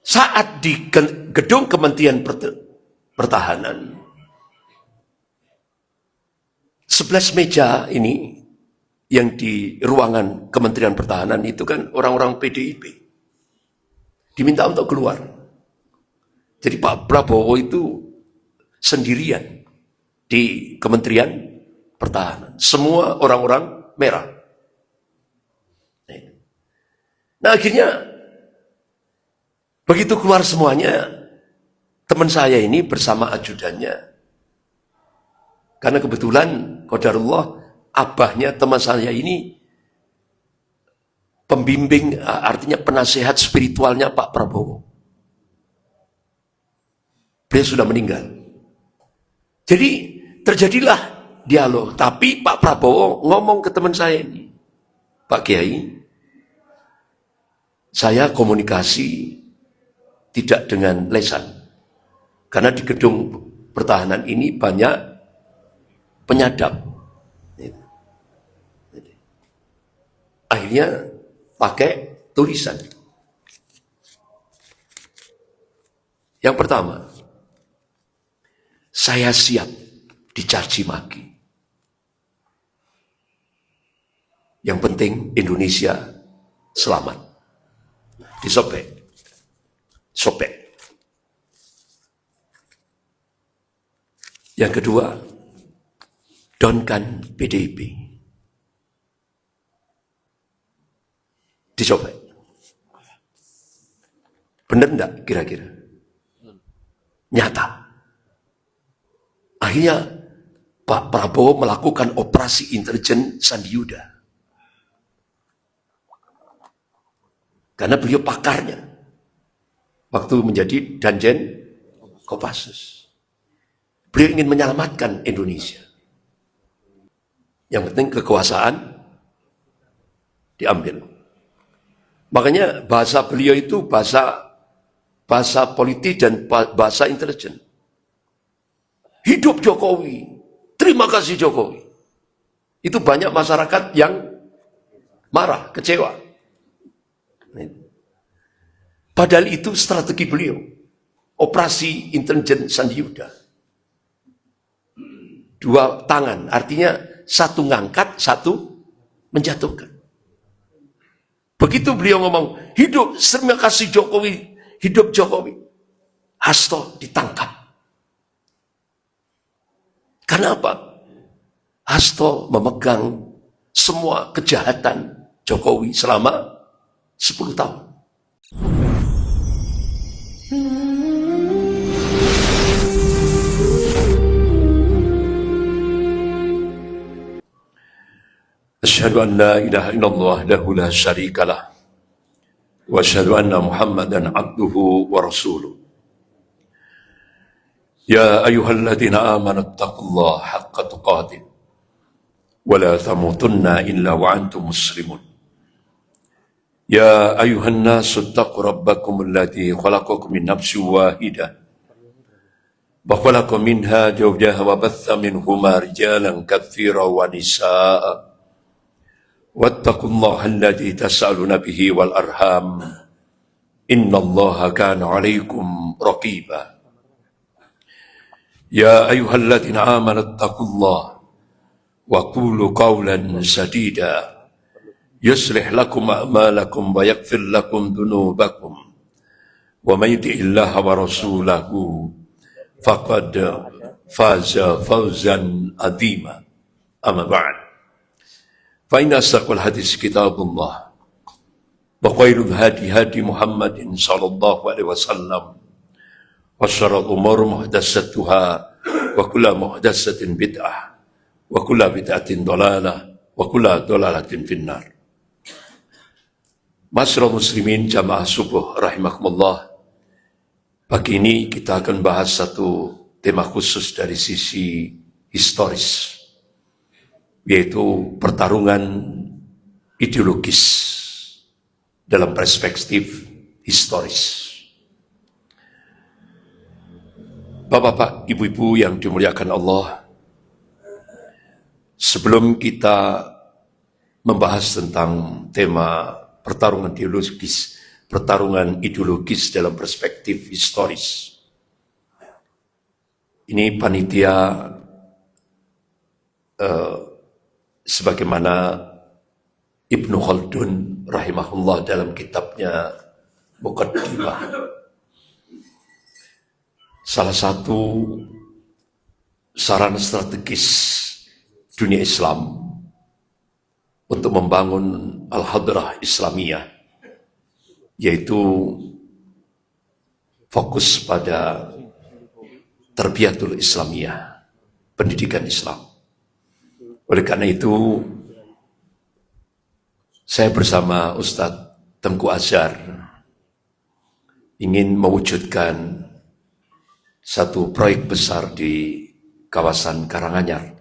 saat di gedung Kementerian Pertahanan, 11 meja ini yang di ruangan Kementerian Pertahanan itu kan orang-orang PDIP. Diminta untuk keluar. Jadi Pak Prabowo itu sendirian di Kementerian Pertahanan. Semua orang-orang merah. Nah akhirnya begitu keluar semuanya, teman saya ini bersama ajudannya. Karena kebetulan qadarullah abahnya teman saya ini pembimbing, artinya penasehat spiritualnya Pak Prabowo. Beliau sudah meninggal. Jadi terjadilah dialog. Tapi Pak Prabowo ngomong ke teman saya ini, Pak Kiai, saya komunikasi tidak dengan lesan. Karena di gedung pertahanan ini banyak penyadap. Akhirnya pakai tulisan. Yang pertama, saya siap dicaci maki. Yang penting Indonesia selamat. Disobek. Sobek. Yang kedua, downkan PDIP. Disobek. Benar enggak kira-kira? Nyata. Akhirnya Pak Prabowo melakukan operasi intelijen Sandi Yuda. Karena beliau pakarnya. Waktu menjadi Danjen Kopassus. Beliau ingin menyelamatkan Indonesia. Yang penting kekuasaan diambil. Makanya bahasa beliau itu bahasa politik dan bahasa intelijen. Hidup Jokowi. Terima kasih Jokowi. Itu banyak masyarakat yang marah, kecewa. Padahal itu strategi beliau. Operasi intelijen Sandi Yuda. Dua tangan, artinya satu ngangkat, satu menjatuhkan. Begitu beliau ngomong, hidup, terima kasih Jokowi, hidup Jokowi. Hasto ditangkap. Karena apa? Hasto memegang semua kejahatan Jokowi selama 10 tahun. Asyhadu an la ilaha illallah wahdahu la syarika lah. Wa asyhadu anna Muhammadan abduhu wa rasuluh. Ya ayyuhalladzina amanu taqullaha haqqa tuqatih wa la tamutunna illa wa antum muslimun. Ya ayyuhan nasu taqu rabbakum alladzi khalaqakum min nafsin wahidah wa khalaqa minha zawjaha wa batha minhuma rijalan katsiran wa nisaa'a wattaqullaha alladzi tas'aluna bihi wal arham innallaha kana 'alaikum raqiba. Ya ayyuhalladzina amanu taqullaha wa qulu qawlan sadida yuslih lakum a'malakum wa yaghfir lakum dhunubakum wa may yuti'illaha wa rasulahu faqad faza fawzan 'azima. Amma ba'd. Fa inna asdaqal hadis kitabullah wa khairul hadi hadi Muhammadin sallallahu alaihi wasallam. Wa syarrul umur muhdatsatuha wa kullu muhdatsatin bid'ah wa kullu bid'atin dhalalah wa kullu dhalalatin finnar. Masyarul muslimin jamaah subuh rahimakumullah. Pagi ini kita akan bahas satu tema khusus dari sisi historis, yaitu pertarungan ideologis dalam perspektif historis. Bapak-bapak, ibu-ibu yang dimuliakan Allah, sebelum kita membahas tentang tema pertarungan ideologis pertarungan ideologis dalam perspektif historis. Ini panitia sebagaimana Ibnu Khaldun rahimahullah dalam kitabnya Muqaddimah, salah satu sarana strategis dunia Islam untuk membangun al-hadrah Islamiyah, yaitu fokus pada terbiyatul Islamiyah, pendidikan Islam. Oleh karena itu, saya bersama Ustadz Tengku Azhar ingin mewujudkan satu proyek besar di kawasan Karanganyar,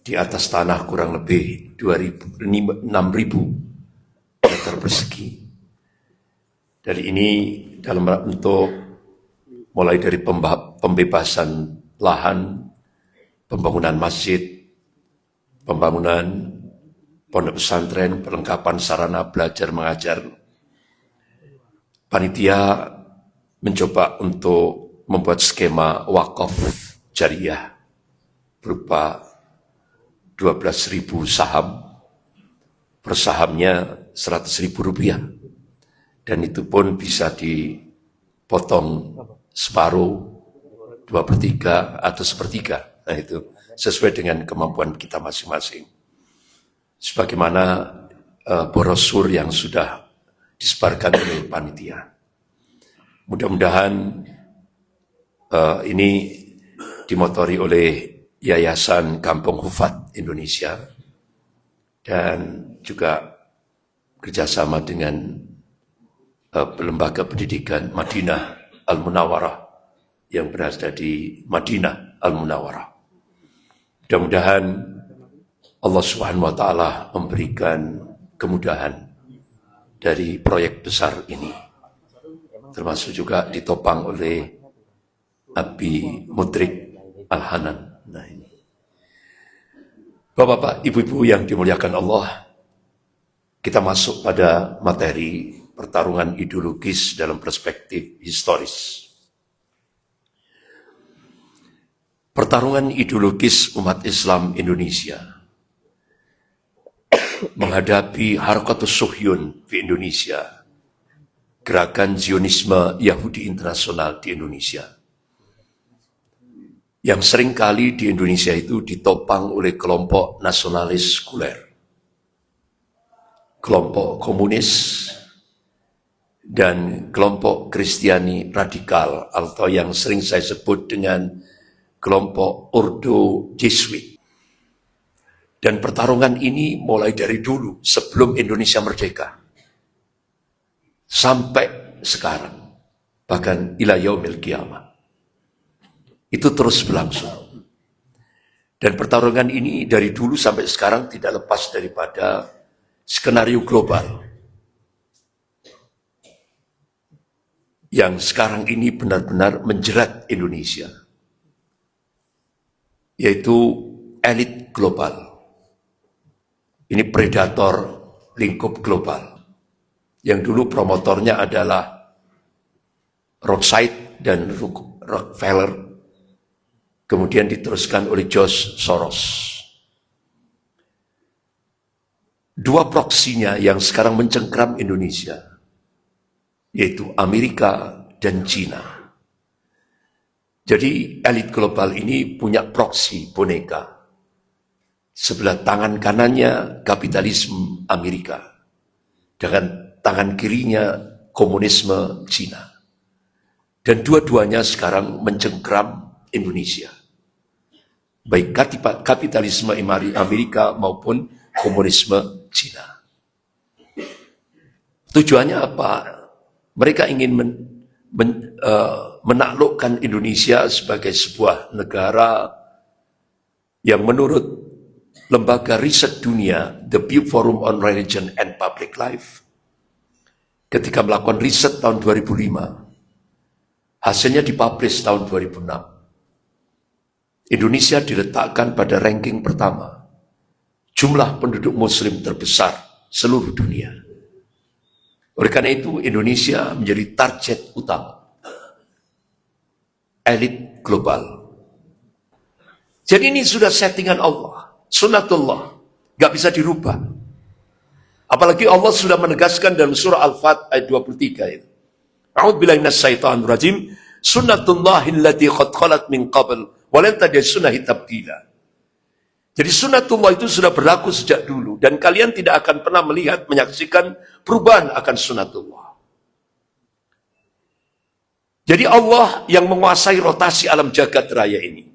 di atas tanah kurang lebih 6.000 meter persegi. Dari ini dalam untuk mulai dari pembebasan lahan, pembangunan masjid, pembangunan pondok pesantren, perlengkapan sarana belajar mengajar. Panitia mencoba untuk membuat skema wakaf jariah berupa 12.000 saham, per sahamnya Rp100.000, dan itu pun bisa dipotong separuh, 2/3 atau 1/3. Nah, itu sesuai dengan kemampuan kita masing-masing. Sebagaimana brosur yang sudah disebarkan oleh panitia. Mudah-mudahan ini dimotori oleh Yayasan Kampung Hufat Indonesia dan juga kerjasama dengan lembaga pendidikan Madinah Al-Munawwarah yang berada di Madinah Al-Munawwarah. Mudah-mudahan Allah Subhanahu wa Ta'ala memberikan kemudahan dari proyek besar ini, termasuk juga ditopang oleh Abi Mudrik Al-Hanan. Nah, ini Bapak-bapak, ibu-ibu yang dimuliakan Allah, kita masuk pada materi pertarungan ideologis dalam perspektif historis. Pertarungan ideologis umat Islam Indonesia menghadapi Harakatus Suhyun di Indonesia, gerakan Zionisme Yahudi internasional di Indonesia, yang seringkali di Indonesia itu ditopang oleh kelompok nasionalis sekuler, kelompok komunis, dan kelompok Kristiani radikal atau yang sering saya sebut dengan kelompok Ordo Jesuit. Dan pertarungan ini mulai dari dulu sebelum Indonesia merdeka sampai sekarang, bahkan ila yaumil qiyamah. Itu terus berlangsung. Dan pertarungan ini dari dulu sampai sekarang tidak lepas daripada skenario global yang sekarang ini benar-benar menjerat Indonesia, yaitu elit global. Ini predator lingkup global, yang dulu promotornya adalah Rothschild dan Rockefeller, kemudian diteruskan oleh George Soros. Dua proksinya yang sekarang mencengkram Indonesia, yaitu Amerika dan Cina. Jadi elit global ini punya proksi boneka. Sebelah tangan kanannya kapitalisme Amerika, dengan tangan kirinya komunisme Cina. Dan dua-duanya sekarang mencengkram Indonesia, baik kapitalisme Amerika maupun komunisme Cina. Tujuannya apa? Mereka ingin menaklukkan Indonesia sebagai sebuah negara yang menurut lembaga riset dunia, The Pew Forum on Religion and Public Life, ketika melakukan riset tahun 2005, hasilnya dipublish tahun 2006. Indonesia diletakkan pada ranking pertama, jumlah penduduk muslim terbesar seluruh dunia. Oleh karena itu Indonesia menjadi target utama elit global. Jadi ini sudah settingan Allah, sunnatullah, gak bisa dirubah. Apalagi Allah sudah menegaskan dalam surah Al-Fat ayat 23 itu. A'udzubillahi minasyaitonir rajim. Sunnatullahi allati qad khalat min qabl wa lan tajid sunnahi tabdila. Jadi sunnatullah itu sudah berlaku sejak dulu dan kalian tidak akan pernah melihat, menyaksikan perubahan akan sunnatullah. Jadi Allah yang menguasai rotasi alam jagat raya ini.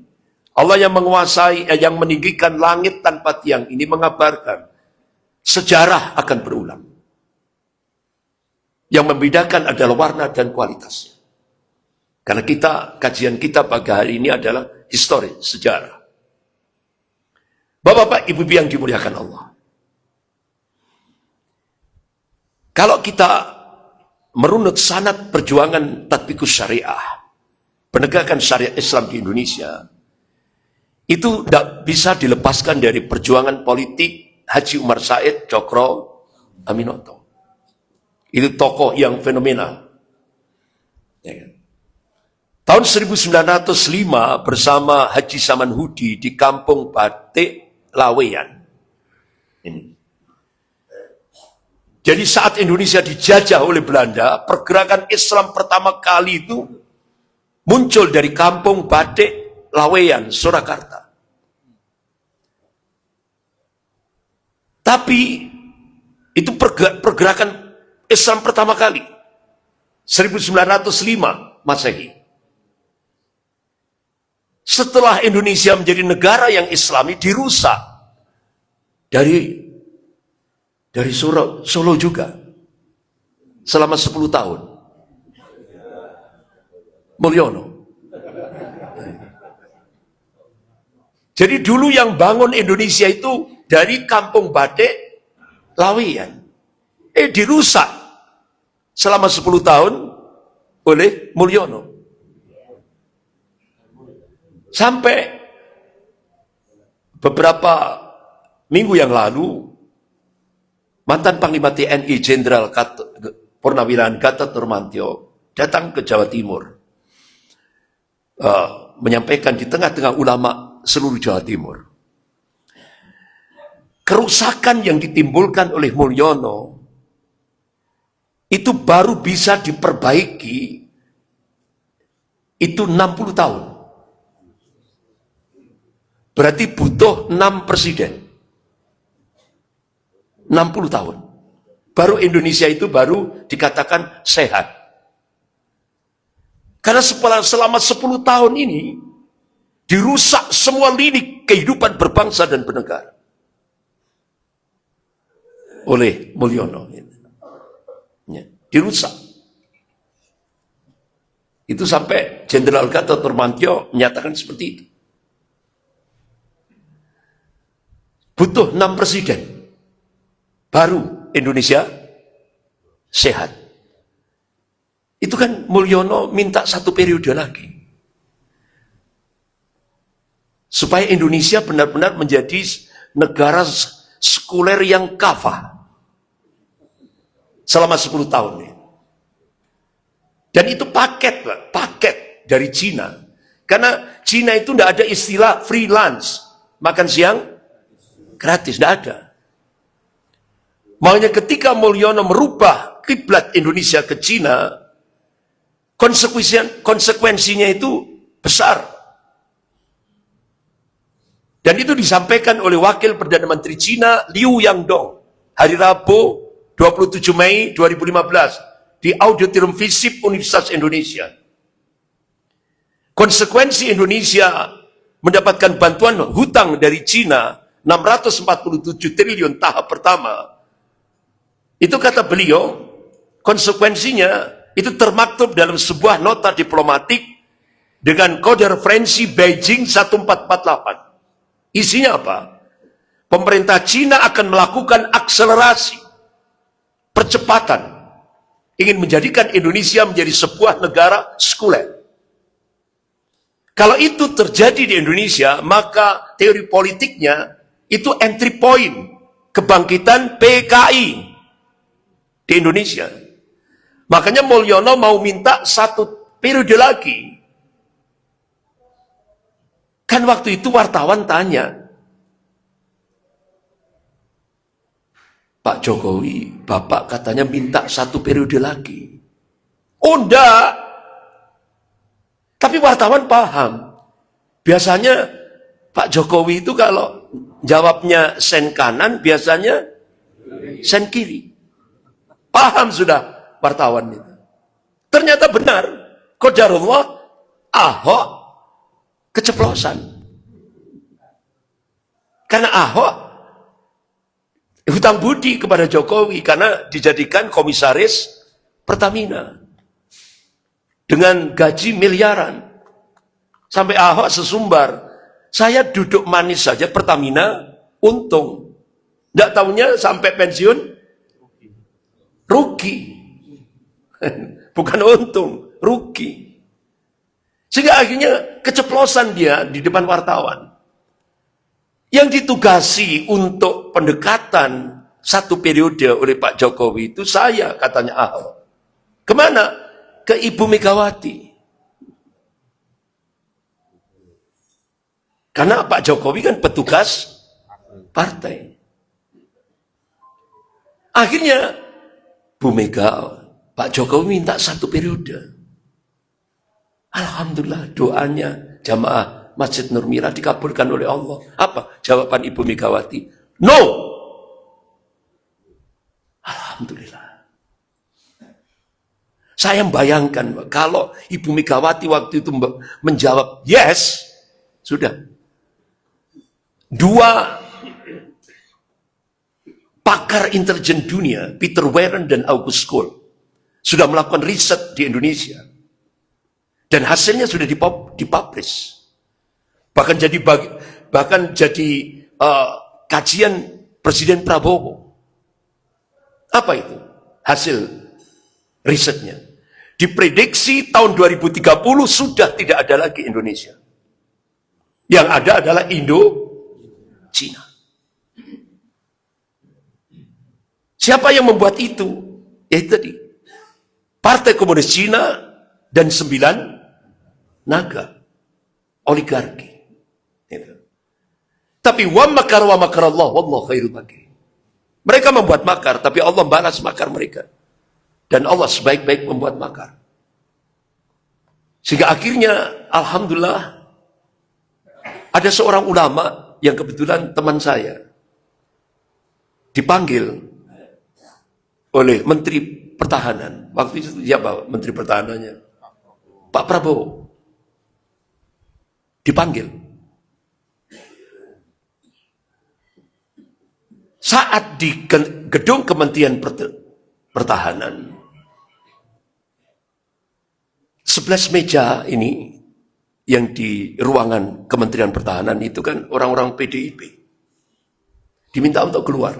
Allah yang menguasai, yang meninggikan langit tanpa tiang ini mengabarkan sejarah akan berulang. Yang membedakan adalah warna dan kualitasnya. Karena kajian kita pagi hari ini adalah histori, sejarah. Bapak-bapak, ibu-ibu yang dimuliakan Allah. Kalau kita merunut sanad perjuangan tatbikus syariah, penegakan syariat Islam di Indonesia, itu tidak bisa dilepaskan dari perjuangan politik Haji Umar Said Cokro Aminoto. Itu tokoh yang fenomenal. Ya kan? Tahun 1905 bersama Haji Saman Hudi di Kampung Batik Laweyan. Ini. Jadi saat Indonesia dijajah oleh Belanda, pergerakan Islam pertama kali itu muncul dari Kampung Batik Laweyan, Surakarta. Tapi itu pergerakan Islam pertama kali. 1905 Masehi. Setelah Indonesia menjadi negara yang Islami, dirusak dari Solo juga selama 10 tahun. Mulyono. Jadi dulu yang bangun Indonesia itu dari Kampung Batik Laweyan. Dirusak selama 10 tahun oleh Mulyono. Sampai beberapa minggu yang lalu, mantan Panglima TNI Jenderal Purnawirawan Gatot Nurmantio datang ke Jawa Timur, menyampaikan di tengah-tengah ulama seluruh Jawa Timur. Kerusakan yang ditimbulkan oleh Mulyono itu baru bisa diperbaiki itu 60 tahun. Berarti butuh 6 presiden. 60 tahun. Baru Indonesia itu baru dikatakan sehat. Karena selama 10 tahun ini dirusak semua lini kehidupan berbangsa dan bernegara oleh Mulyono. Ya, dirusak. Itu sampai Jenderal Gatot Nurmantio menyatakan seperti itu. Butuh 6 presiden. Baru Indonesia sehat. Itu kan Mulyono minta 1 periode lagi. Supaya Indonesia benar-benar menjadi negara sekuler yang kafah. Selama 10 tahun. Dan itu paket dari Cina. Karena Cina itu tidak ada istilah freelance. Makan siang gratis, tidak ada. Makanya ketika Mulyono merubah kiblat Indonesia ke Cina, konsekuensinya itu besar. Dan itu disampaikan oleh Wakil Perdana Menteri Cina Liu Yangdong hari Rabu 27 Mei 2015 di Auditorium FISIP Universitas Indonesia. Konsekuensi Indonesia mendapatkan bantuan hutang dari Cina 647 triliun tahap pertama. Itu kata beliau, konsekuensinya itu termaktub dalam sebuah nota diplomatik dengan kode referensi Beijing 1448. Isinya apa? Pemerintah Cina akan melakukan akselerasi, percepatan, ingin menjadikan Indonesia menjadi sebuah negara sekuler. Kalau itu terjadi di Indonesia, maka teori politiknya itu entry point kebangkitan PKI di Indonesia. Makanya Mulyono mau minta 1 periode lagi. Kan waktu itu wartawan tanya, Pak Jokowi, Bapak katanya minta 1 periode lagi. Oh enggak. Tapi wartawan paham. Biasanya Pak Jokowi itu kalau jawabnya sen kanan, biasanya sen kiri. Paham sudah wartawan itu. Ternyata benar. Qadarullah, Ahok keceplosan. Karena Ahok hutang budi kepada Jokowi karena dijadikan komisaris Pertamina dengan gaji miliaran. Sampai Ahok sesumbar, saya duduk manis saja Pertamina untung. Tidak tahunya sampai pensiun rugi. Bukan untung, rugi. Sehingga akhirnya keceplosan dia di depan wartawan. Yang ditugasi untuk pendekatan 1 periode oleh Pak Jokowi itu saya, katanya Ahok. Kemana? Ke Ibu Megawati. Karena Pak Jokowi kan petugas partai. Akhirnya Bu Mega, Pak Jokowi minta 1 periode. Alhamdulillah doanya jamaah Masjid Nur Mira dikabulkan oleh Allah. Apa jawaban Ibu Megawati? No. Alhamdulillah. Saya membayangkan kalau Ibu Megawati waktu itu menjawab yes, sudah. 2 pakar intelijen dunia, Peter Warren dan August Cole, sudah melakukan riset di Indonesia. Dan hasilnya sudah dipublish. Bahkan jadi kajian Presiden Prabowo. Apa itu? Hasil risetnya. Diprediksi tahun 2030 sudah tidak ada lagi Indonesia. Yang ada adalah Cina. Siapa yang membuat itu? Ya itu tadi. Partai Komunis Cina dan 9 naga. Oligarki. Tapi wa makarallah wallahu khairul makirin. Mereka membuat makar, tapi Allah balas makar mereka. Dan Allah sebaik-baik membuat makar. Sehingga akhirnya, alhamdulillah, ada seorang ulama yang kebetulan teman saya dipanggil oleh Menteri Pertahanan. Waktu itu siapa Menteri Pertahanannya? Pak Prabowo. Dipanggil. Saat di gedung Kementerian Pertahanan, 11 meja ini yang di ruangan Kementerian Pertahanan itu kan orang-orang PDIP. Diminta untuk keluar.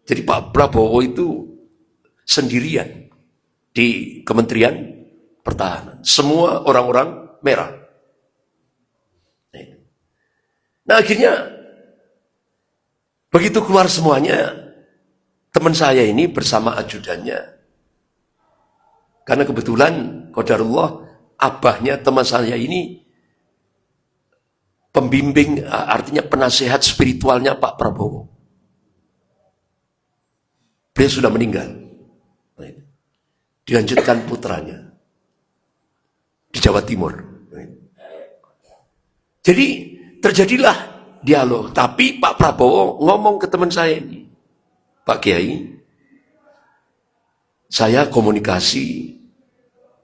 Jadi Pak Prabowo itu sendirian di Kementerian Pertahanan. Semua orang-orang merah. Nah akhirnya begitu keluar semuanya, teman saya ini bersama ajudannya. Karena kebetulan, qadarullah, abahnya teman saya ini pembimbing, artinya penasehat spiritualnya Pak Prabowo. Beliau sudah meninggal. Dilanjutkan putranya di Jawa Timur. Jadi terjadilah dialog, tapi Pak Prabowo ngomong ke teman saya ini, Pak Kiai, saya komunikasi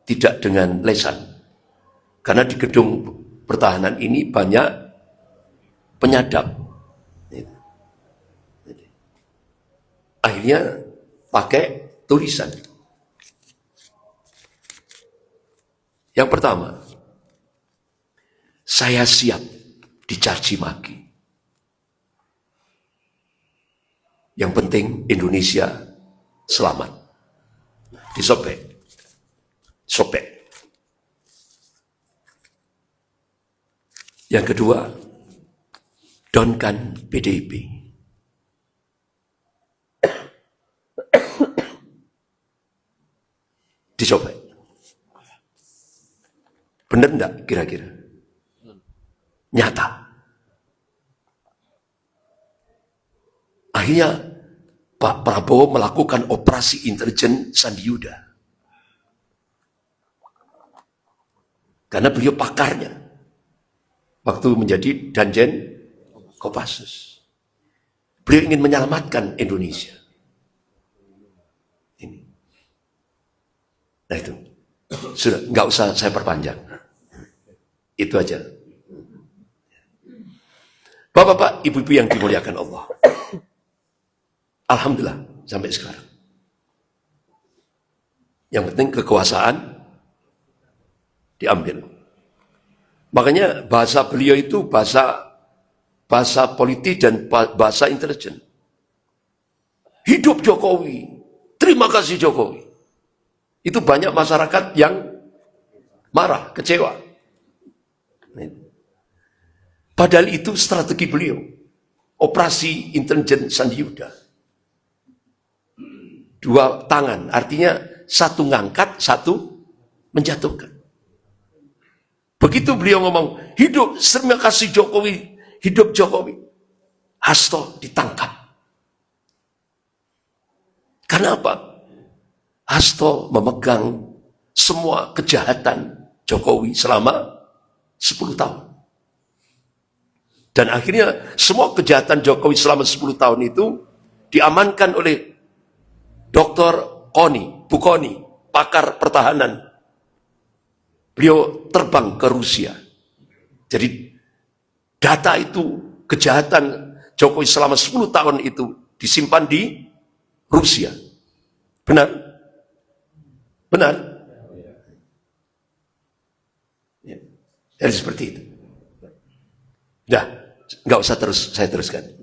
tidak dengan lesan, karena di gedung pertahanan ini banyak penyadap. Akhirnya pakai tulisan. Yang pertama, saya siap dicaci maki. Yang penting Indonesia selamat. Disobek. Sobek. Yang kedua, downkan PDIP. Dicoba. Benar enggak kira-kira? Nyata. Akhirnya Pak Prabowo melakukan operasi intelijen Sandi Yuda. Karena beliau pakarnya. Waktu menjadi Danjen Kopassus. Beliau ingin menyelamatkan Indonesia. Ini. Nah itu. Sudah, nggak usah saya perpanjang. Itu aja. Bapak-bapak, ibu-ibu yang dimuliakan Allah. Alhamdulillah, sampai sekarang. Yang penting kekuasaan diambil. Makanya bahasa beliau itu bahasa politik dan bahasa intelijen. Hidup Jokowi, terima kasih Jokowi. Itu banyak masyarakat yang marah, kecewa. Padahal itu strategi beliau. Operasi intelijen Sandi Yuda. 2 tangan, artinya satu ngangkat, satu menjatuhkan. Begitu beliau ngomong, hidup, terima kasih Jokowi, hidup Jokowi. Hasto ditangkap. Karena apa? Hasto memegang semua kejahatan Jokowi selama 10 tahun. Dan akhirnya semua kejahatan Jokowi selama 10 tahun itu diamankan oleh Dr. Bukoni, pakar pertahanan. Beliau terbang ke Rusia. Jadi data itu, kejahatan Jokowi selama 10 tahun itu disimpan di Rusia. Benar? Benar? Ya. Jadi seperti itu. Dah, nggak usah saya teruskan.